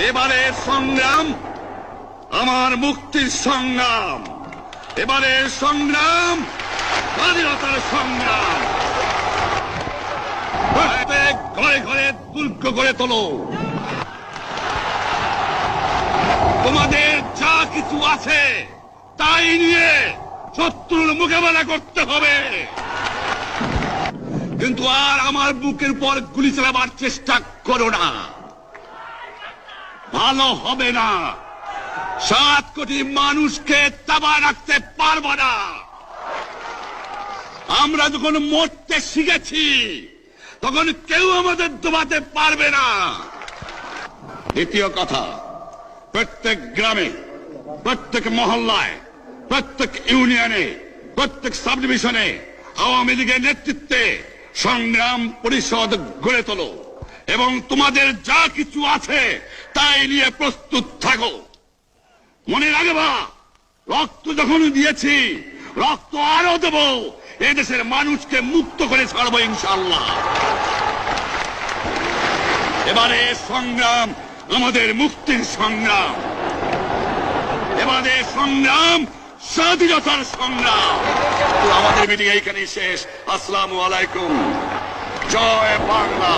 এবারের সংগ্রাম আমার মুক্তির সংগ্রাম, এবারের সংগ্রাম স্বাধীনতার সংগ্রাম। প্রত্যেক ঘরে ঘরে দুর্গ গড়ে তোলো। তোমাদের যা কিছু আছে তাই নিয়ে শত্রুর মোকাবেলা করতে হবে, কিন্তু আর আমার বুকের উপর গুলি চালাবার চেষ্টা করো না, ভালো হবে না। 7 কোটি মানুষকে তাবা রাখতে পারবো না। আমরা যখন মরতে শিখেছি তখন কেউ আমাদের দবাতে পারবে না। দ্বিতীয় কথা, প্রত্যেক গ্রামে, প্রত্যেক মহল্লায়, প্রত্যেক ইউনিয়নে, প্রত্যেক সাব ডিভিশনে আওয়ামী লীগের নেতৃত্বে সংগ্রাম পরিষদ গড়ে তোলো এবং তোমাদের যা কিছু আছে তাই নিয়ে প্রস্তুত থাকো। মনে রাখবা, রক্ত যখন দিয়েছি রক্ত আরো দেব, এদেশের মানুষকে মুক্ত করে ছাড়বো ইনশাআল্লাহ। এবারে সংগ্রাম আমাদের মুক্তির সংগ্রাম, এবারে সংগ্রাম স্বাধীনতার সংগ্রাম। তো আমাদের মিটিং এইখানেই শেষ। আসসালামু আলাইকুম। জয় বাংলা।